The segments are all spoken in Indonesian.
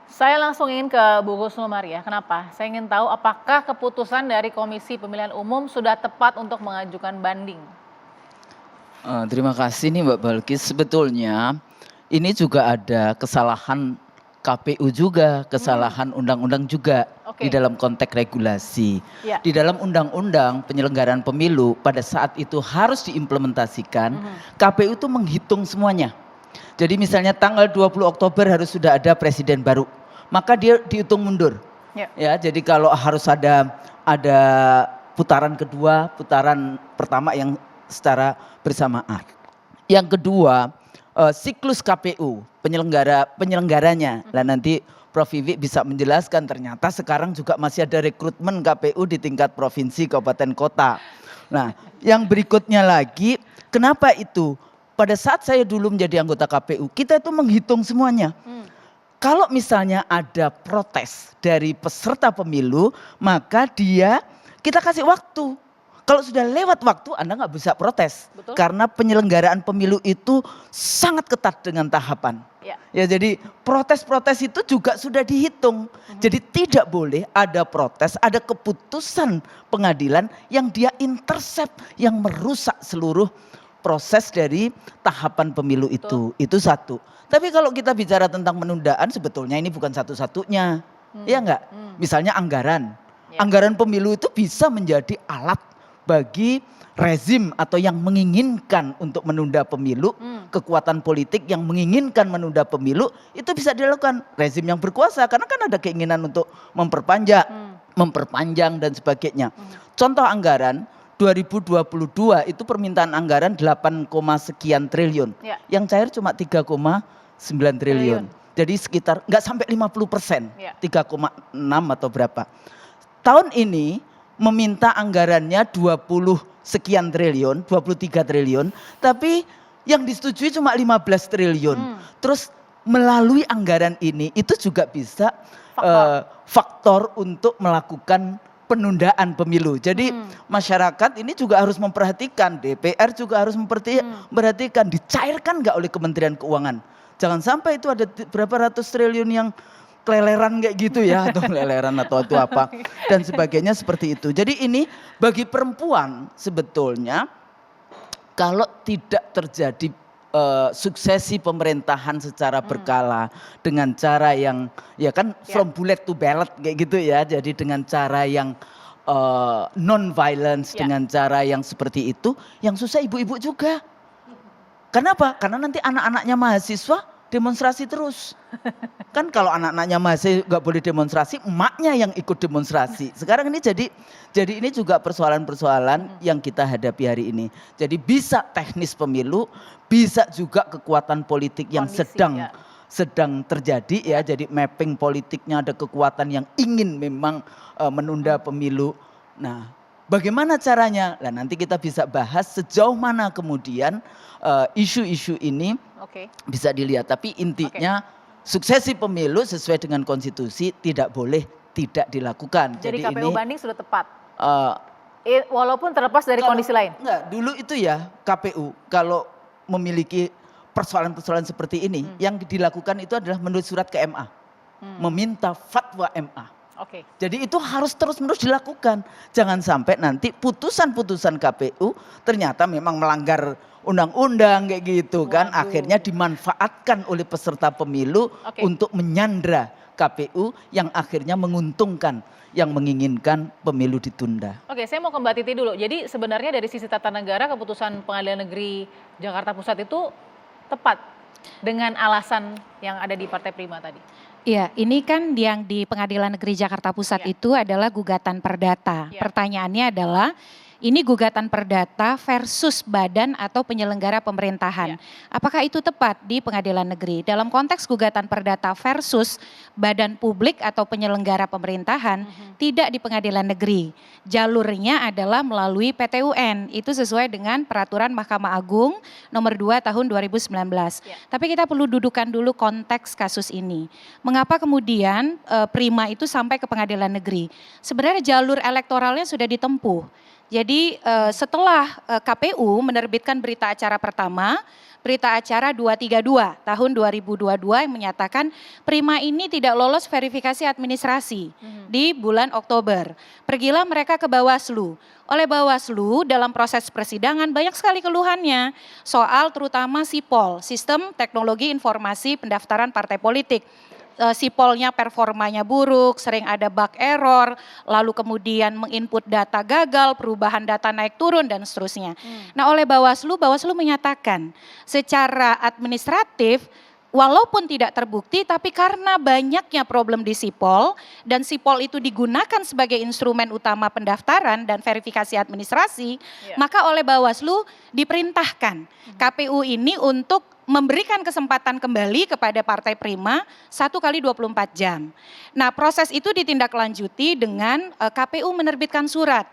Saya langsung ingin ke Bu Husnul Maria. Kenapa? Saya ingin tahu apakah keputusan dari Komisi Pemilihan Umum sudah tepat untuk mengajukan banding? Terima kasih nih Mbak Balkis. Sebetulnya ini juga ada kesalahan KPU juga, kesalahan undang-undang juga di Oke. dalam konteks regulasi. Ya. Di dalam undang-undang penyelenggaraan pemilu pada saat itu harus diimplementasikan, KPU itu menghitung semuanya. Jadi misalnya tanggal 20 Oktober harus sudah ada presiden baru, maka dia dihitung mundur. Ya. Ya, jadi kalau harus ada putaran kedua, putaran pertama yang secara bersamaan. Yang kedua, siklus KPU penyelenggaranya. Lah nanti Prof Vivi bisa menjelaskan, ternyata sekarang juga masih ada rekrutmen KPU di tingkat provinsi, kabupaten, kota. Nah, yang berikutnya lagi, kenapa itu? Pada saat saya dulu menjadi anggota KPU, kita itu menghitung semuanya. Kalau misalnya ada protes dari peserta pemilu, maka kita kasih waktu. Kalau sudah lewat waktu, Anda nggak bisa protes. Betul. Karena penyelenggaraan pemilu itu sangat ketat dengan tahapan. Ya, jadi protes-protes itu juga sudah dihitung. Jadi tidak boleh ada protes, ada keputusan pengadilan yang dia intercept, yang merusak seluruh proses dari tahapan pemilu itu. Itu satu. Tapi kalau kita bicara tentang penundaan, sebetulnya ini bukan satu-satunya. Ya enggak? Misalnya anggaran. Anggaran pemilu itu bisa menjadi alat bagi rezim atau yang menginginkan untuk menunda pemilu, kekuatan politik yang menginginkan menunda pemilu, itu bisa dilakukan rezim yang berkuasa, karena kan ada keinginan untuk memperpanjang dan sebagainya. Contoh anggaran 2022 itu permintaan anggaran 8, sekian triliun. Yang cair cuma 3,9 triliun. Jadi sekitar nggak sampai 50%, 3,6 atau berapa. Tahun ini meminta anggarannya 20 sekian triliun, 23 triliun, tapi yang disetujui cuma 15 triliun. Terus melalui anggaran ini itu juga bisa faktor untuk melakukan penundaan pemilu. Jadi masyarakat ini juga harus memperhatikan, DPR juga harus memperhatikan, dicairkan nggak oleh Kementerian Keuangan. Jangan sampai itu ada berapa ratus triliun yang keleleran kayak gitu ya, atau keleleran atau itu apa dan sebagainya seperti itu. Jadi ini bagi perempuan sebetulnya kalau tidak terjadi suksesi pemerintahan secara berkala dengan cara yang ya kan from bullet to ballot kayak gitu ya. Jadi dengan cara yang non violence, dengan cara yang seperti itu, yang susah ibu-ibu juga. Kenapa? Karena nanti anak-anaknya mahasiswa demonstrasi terus. Kan kalau anak-anaknya mahasiswa nggak boleh demonstrasi, emaknya yang ikut demonstrasi. Sekarang ini jadi ini juga persoalan-persoalan yang kita hadapi hari ini. Jadi bisa teknis pemilu, bisa juga kekuatan politik yang sedang terjadi ya. Jadi mapping politiknya, ada kekuatan yang ingin memang menunda pemilu. Nah, bagaimana caranya? Nah, nanti kita bisa bahas sejauh mana kemudian isu-isu ini bisa dilihat. Tapi intinya suksesi pemilu sesuai dengan konstitusi tidak boleh tidak dilakukan. Jadi KPU ini, banding sudah tepat. Walaupun terlepas dari kondisi lain. Enggak, dulu itu ya KPU kalau memiliki persoalan-persoalan seperti ini, yang dilakukan itu adalah menulis surat ke MA, meminta fatwa MA. Jadi itu harus terus-menerus dilakukan. Jangan sampai nanti putusan-putusan KPU ternyata memang melanggar undang-undang kayak gitu kan. Akhirnya dimanfaatkan oleh peserta pemilu untuk menyandra KPU yang akhirnya menguntungkan yang menginginkan pemilu ditunda. Saya mau ke Mbak Titi dulu. Jadi sebenarnya dari sisi tata negara keputusan Pengadilan Negeri Jakarta Pusat itu tepat dengan alasan yang ada di Partai Prima tadi. Iya, ini kan yang di Pengadilan Negeri Jakarta Pusat itu adalah gugatan perdata. Pertanyaannya adalah, ini gugatan perdata versus badan atau penyelenggara pemerintahan. Apakah itu tepat di Pengadilan Negeri? Dalam konteks gugatan perdata versus badan publik atau penyelenggara pemerintahan, tidak di Pengadilan Negeri. Jalurnya adalah melalui PT UN. Itu sesuai dengan peraturan Mahkamah Agung nomor 2 tahun 2019. Tapi kita perlu dudukan dulu konteks kasus ini. Mengapa kemudian Prima itu sampai ke Pengadilan Negeri? Sebenarnya jalur elektoralnya sudah ditempuh. Jadi setelah KPU menerbitkan berita acara pertama, berita acara 232 tahun 2022 yang menyatakan Prima ini tidak lolos verifikasi administrasi di bulan Oktober. Pergilah mereka ke Bawaslu. Oleh Bawaslu dalam proses persidangan banyak sekali keluhannya soal terutama SIPOL, Sistem Teknologi Informasi Pendaftaran Partai Politik. Sipolnya performanya buruk, sering ada bug error, lalu kemudian menginput data gagal, perubahan data naik turun dan seterusnya. Nah oleh Bawaslu menyatakan secara administratif walaupun tidak terbukti tapi karena banyaknya problem di Sipol dan Sipol itu digunakan sebagai instrumen utama pendaftaran dan verifikasi administrasi, maka oleh Bawaslu diperintahkan KPU ini untuk memberikan kesempatan kembali kepada Partai Prima 1 kali 24 jam. Nah proses itu ditindaklanjuti dengan KPU menerbitkan surat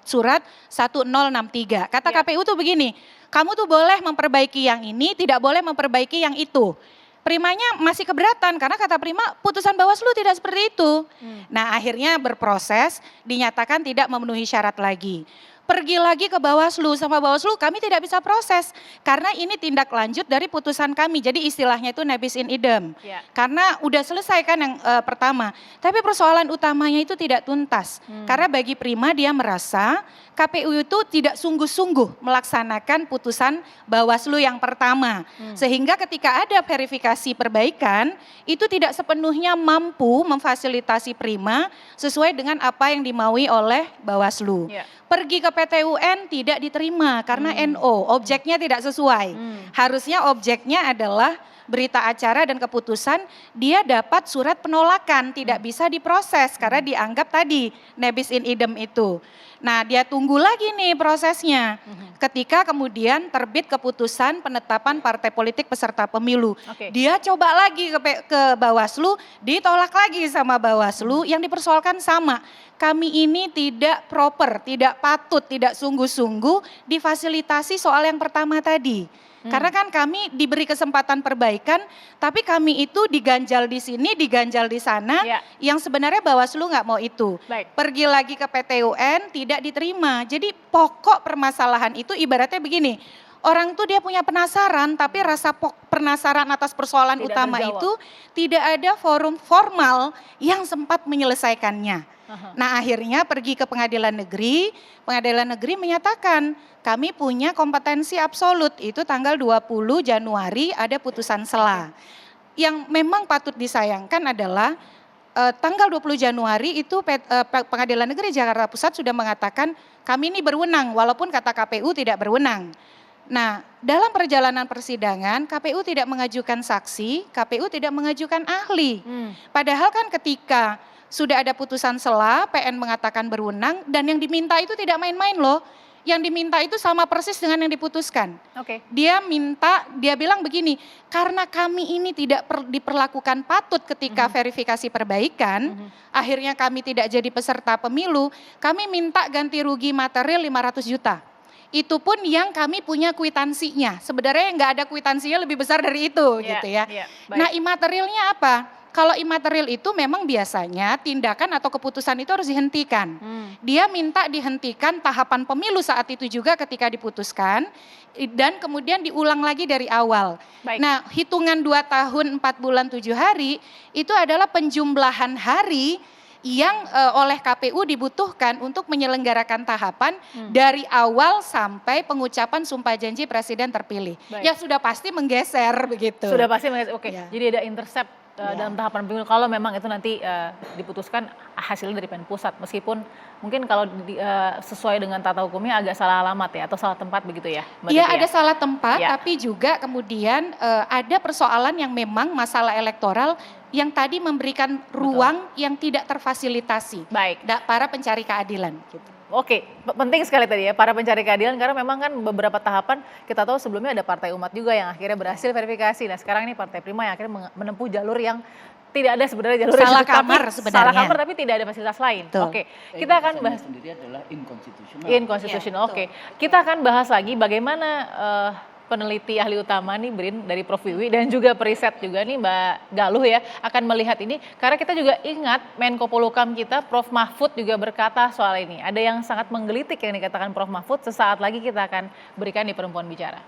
1063. Kata KPU tuh begini, kamu tuh boleh memperbaiki yang ini, tidak boleh memperbaiki yang itu. Primanya masih keberatan karena kata Prima putusan Bawaslu tidak seperti itu. Nah akhirnya berproses dinyatakan tidak memenuhi syarat lagi. Pergi lagi ke Bawaslu, sama Bawaslu kami tidak bisa proses karena ini tindak lanjut dari putusan kami. Jadi istilahnya itu nebis in idem. Karena udah selesai kan yang pertama. Tapi persoalan utamanya itu tidak tuntas. Karena bagi Prima dia merasa KPU itu tidak sungguh-sungguh melaksanakan putusan Bawaslu yang pertama. Sehingga ketika ada verifikasi perbaikan itu tidak sepenuhnya mampu memfasilitasi Prima sesuai dengan apa yang dimaui oleh Bawaslu. Pergi ke PT UN tidak diterima karena NO, objeknya tidak sesuai. Harusnya objeknya adalah berita acara dan keputusan, dia dapat surat penolakan, tidak bisa diproses karena dianggap tadi nebis in idem itu. Nah dia tunggu lagi nih prosesnya ketika kemudian terbit keputusan penetapan partai politik peserta pemilu. Dia coba lagi ke Bawaslu, ditolak lagi sama Bawaslu, yang dipersoalkan sama. Kami ini tidak proper, tidak patut, tidak sungguh-sungguh difasilitasi soal yang pertama tadi. Karena kan kami diberi kesempatan perbaikan, tapi kami itu diganjal di sini, diganjal di sana, yang sebenarnya Bawaslu nggak mau itu. Pergi lagi ke PT UN, tidak diterima. Jadi pokok permasalahan itu ibaratnya begini, orang tuh dia punya penasaran, tapi rasa penasaran atas persoalan tidak utama terjawab. Itu tidak ada forum formal yang sempat menyelesaikannya. Nah akhirnya pergi ke pengadilan negeri menyatakan kami punya kompetensi absolut, itu tanggal 20 Januari ada putusan sela. Yang memang patut disayangkan adalah tanggal 20 Januari itu Pengadilan Negeri Jakarta Pusat sudah mengatakan kami ini berwenang walaupun kata KPU tidak berwenang. Nah dalam perjalanan persidangan KPU tidak mengajukan saksi, KPU tidak mengajukan ahli. Padahal kan ketika sudah ada putusan sela, PN mengatakan berwenang dan yang diminta itu tidak main-main loh. Yang diminta itu sama persis dengan yang diputuskan. Dia bilang begini, karena kami ini tidak diperlakukan patut ketika verifikasi perbaikan, akhirnya kami tidak jadi peserta pemilu, kami minta ganti rugi material 500 juta. Itu pun yang kami punya kwitansinya. Sebenarnya nggak ada kwitansinya lebih besar dari itu gitu ya. Nah imaterialnya apa? Kalau imaterial itu memang biasanya tindakan atau keputusan itu harus dihentikan. Dia minta dihentikan tahapan pemilu saat itu juga ketika diputuskan dan kemudian diulang lagi dari awal. Nah hitungan 2 tahun 4 bulan 7 hari itu adalah penjumlahan hari yang oleh KPU dibutuhkan untuk menyelenggarakan tahapan dari awal sampai pengucapan sumpah janji presiden terpilih. Ya sudah pasti menggeser begitu. Sudah pasti menggeser, jadi ada intercept dalam tahapan pemilu kalau memang itu nanti diputuskan hasilnya dari PN Pusat, meskipun mungkin kalau sesuai dengan tata hukumnya agak salah alamat ya atau salah tempat begitu ya? Iya ada salah tempat, tapi juga kemudian ada persoalan yang memang masalah elektoral yang tadi memberikan ruang yang tidak terfasilitasi para pencari keadilan. Gitu. Oke, penting sekali tadi ya para pencari keadilan karena memang kan beberapa tahapan kita tahu sebelumnya ada Partai Umat juga yang akhirnya berhasil verifikasi. Nah sekarang ini Partai Prima yang akhirnya menempuh jalur yang tidak ada sebenarnya jalur salah kamar sebenarnya. Salah kamar tapi tidak ada fasilitas lain. Oke, kita akan bahas sendiri adalah inkonstitusional. Inkonstitusional. Oke, kita akan bahas lagi bagaimana peneliti ahli utama nih Brin dari Prof Wiwi dan juga periset juga nih Mbak Galuh ya akan melihat ini karena kita juga ingat Menko Polhukam kita Prof Mahfud juga berkata soal ini. Ada yang sangat menggelitik yang dikatakan Prof Mahfud, sesaat lagi kita akan berikan di Perempuan Bicara.